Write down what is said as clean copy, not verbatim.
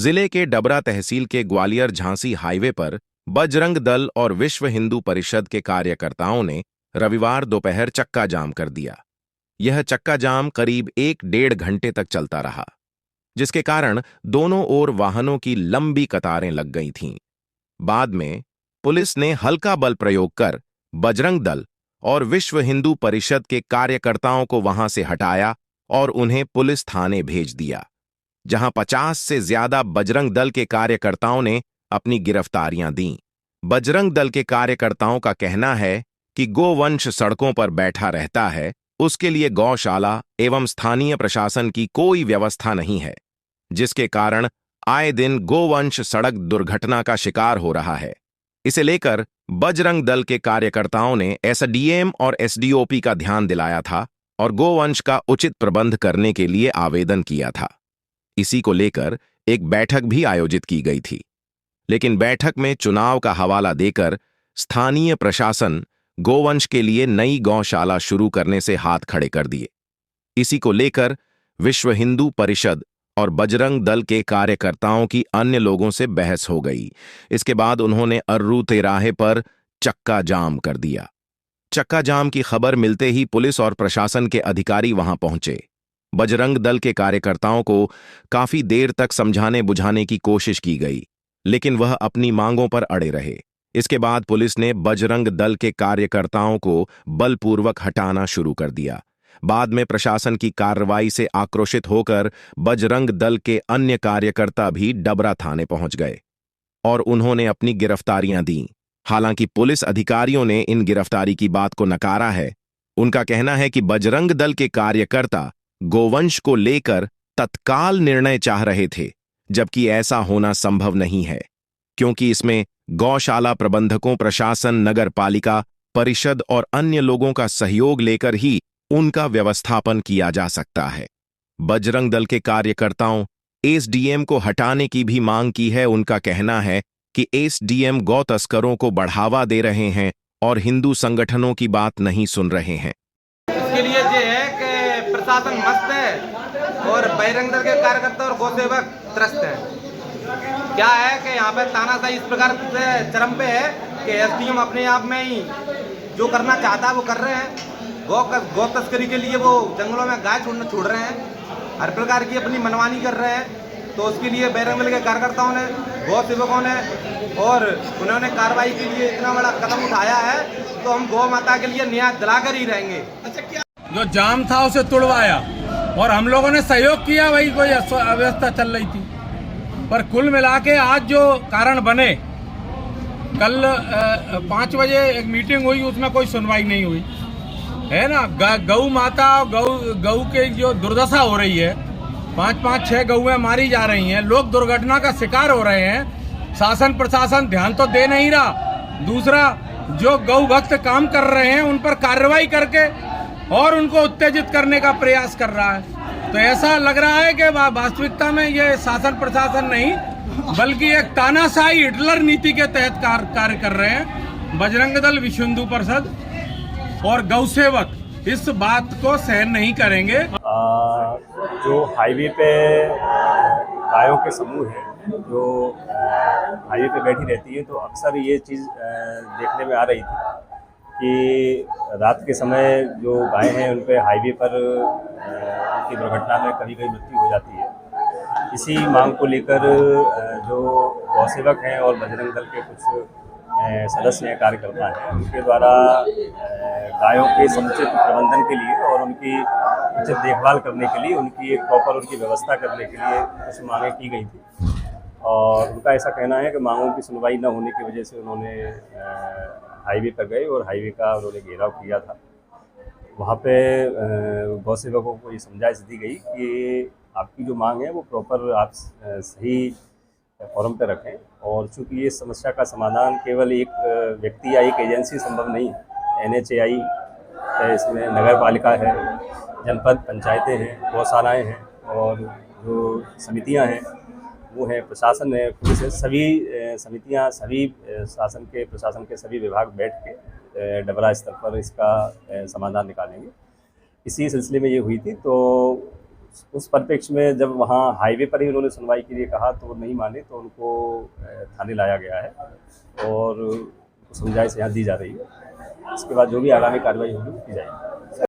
जिले के डबरा तहसील के ग्वालियर झांसी हाईवे पर बजरंग दल और विश्व हिंदू परिषद के कार्यकर्ताओं ने रविवार दोपहर चक्का जाम कर दिया। यह चक्का जाम करीब 1-1.5 घंटे तक चलता रहा, जिसके कारण दोनों ओर वाहनों की लंबी कतारें लग गई थीं। बाद में पुलिस ने हल्का बल प्रयोग कर बजरंग दल और विश्व हिंदू परिषद के कार्यकर्ताओं को वहां से हटाया और उन्हें पुलिस थाने भेज दिया, जहां 50 से ज्यादा बजरंग दल के कार्यकर्ताओं ने अपनी गिरफ्तारियां दीं। बजरंग दल के कार्यकर्ताओं का कहना है कि गोवंश सड़कों पर बैठा रहता है, उसके लिए गौशाला एवं स्थानीय प्रशासन की कोई व्यवस्था नहीं है, जिसके कारण आए दिन गोवंश सड़क दुर्घटना का शिकार हो रहा है। इसे लेकर बजरंग दल के कार्यकर्ताओं ने एसडीएम और एसडीओपी का ध्यान दिलाया था और गोवंश का उचित प्रबंध करने के लिए आवेदन किया था। इसी को लेकर एक बैठक भी आयोजित की गई थी, लेकिन बैठक में चुनाव का हवाला देकर स्थानीय प्रशासन गोवंश के लिए नई गौशाला शुरू करने से हाथ खड़े कर दिए। इसी को लेकर विश्व हिंदू परिषद और बजरंग दल के कार्यकर्ताओं की अन्य लोगों से बहस हो गई। इसके बाद उन्होंने अर्रू तिराहे पर चक्का जाम कर दिया। चक्का जाम की खबर मिलते ही पुलिस और प्रशासन के अधिकारी वहां पहुंचे। बजरंग दल के कार्यकर्ताओं को काफी देर तक समझाने बुझाने की कोशिश की गई, लेकिन वह अपनी मांगों पर अड़े रहे। इसके बाद पुलिस ने बजरंग दल के कार्यकर्ताओं को बलपूर्वक हटाना शुरू कर दिया। बाद में प्रशासन की कार्रवाई से आक्रोशित होकर बजरंग दल के अन्य कार्यकर्ता भी डबरा थाने पहुंच गए और उन्होंने अपनी गिरफ्तारियां दी। हालांकि पुलिस अधिकारियों ने इन गिरफ्तारी की बात को नकारा है। उनका कहना है कि बजरंग दल के कार्यकर्ता गोवंश को लेकर तत्काल निर्णय चाह रहे थे, जबकि ऐसा होना संभव नहीं है, क्योंकि इसमें गौशाला प्रबंधकों, प्रशासन, नगर पालिका, परिषद और अन्य लोगों का सहयोग लेकर ही उनका व्यवस्थापन किया जा सकता है। बजरंग दल के कार्यकर्ताओं एसडीएम को हटाने की भी मांग की है। उनका कहना है कि एसडीएम गौ तस्करों को बढ़ावा दे रहे हैं और हिंदू संगठनों की बात नहीं सुन रहे हैं। इसके लिए ये है कि प्रशासन मस्त है और बजरंग दल के कार्यकर्ता और गौसेवक त्रस्त हैं। क्या है कि यहाँ पे तानाशाही इस प्रकार से चरम पे है कि एसडीएम अपने आप में ही जो करना चाहता है वो कर रहे हैं। गौ तस्करी के लिए वो जंगलों में गाय छोड़ रहे हैं, हर प्रकार की अपनी मनमानी कर रहे हैं। तो उसके लिए बजरंग दल के कार्यकर्ताओं ने, गौ सेवकों ने और उन्होंने कार्रवाई के लिए इतना बड़ा कदम उठाया है, तो हम गौ माता के लिए न्याय दिलाकर ही रहेंगे। अच्छा, क्या जो जाम था उसे तुड़वाया और हम लोगों ने सहयोग किया, वही कोई अव्यवस्था चल रही थी। पर कुल मिला के आज जो कारण बने, कल 5 बजे एक मीटिंग हुई, उसमें कोई सुनवाई नहीं हुई है ना। गौ माता, गौ के जो दुर्दशा हो रही है, 5-5-6 गौएं मारी जा रही हैं, लोग दुर्घटना का शिकार हो रहे हैं। शासन प्रशासन ध्यान तो दे नहीं रहा। दूसरा, जो गौ भक्त काम कर रहे हैं उन पर कार्रवाई करके और उनको उत्तेजित करने का प्रयास कर रहा है। तो ऐसा लग रहा है कि वास्तविकता में ये शासन प्रशासन नहीं, बल्कि एक तानाशाही हिटलर नीति के तहत कार्य कर रहे हैं। बजरंग दल, विश्व हिंदू परिषद और गौसेवक इस बात को सहन नहीं करेंगे। जो हाईवे पे गायों के समूह है, जो हाईवे पे बैठी रहती है, तो अक्सर ये चीज़ देखने में आ रही थी कि रात के समय जो गायें हैं उन पे हाईवे पर उनकी दुर्घटना में कभी कभी मृत्यु हो जाती है। इसी मांग को लेकर जो गौसेवक हैं और बजरंग दल के कुछ सदस्य हैं, कार्यकर्ता हैं, उनके द्वारा गायों के समुचित प्रबंधन के लिए और उनकी उचित देखभाल करने के लिए, उनकी एक प्रॉपर उनकी व्यवस्था करने के लिए कुछ मांगें की गई थी। और उनका ऐसा कहना है कि मांगों की सुनवाई न होने की वजह से उन्होंने हाईवे पर गए और हाईवे का उन्होंने घेराव किया था। वहाँ पे गौसेवकों को ये समझाइश दी गई कि आपकी जो मांग है वो प्रॉपर आप सही फोरम पे रखें, और चूँकि ये समस्या का समाधान केवल एक व्यक्ति या एक एजेंसी संभव नहीं है। NHAI है, इसमें नगर पालिका है, जनपद पंचायतें हैं, गौशालाएँ हैं और जो समितियां हैं वो हैं, प्रशासन है, पुलिस है, सभी समितियां, सभी शासन के प्रशासन के सभी विभाग बैठ के डबरा स्तर पर इसका समाधान निकालेंगे। इसी सिलसिले में ये हुई थी। तो उस परिप्रेक्ष्य में जब वहाँ हाईवे पर ही उन्होंने सुनवाई के लिए कहा तो वो नहीं माने, तो उनको थाने लाया गया है और उनको समझाइश यहाँ दी जा रही है। इसके बाद जो भी आगामी कार्रवाई होगी वो की जाएगी।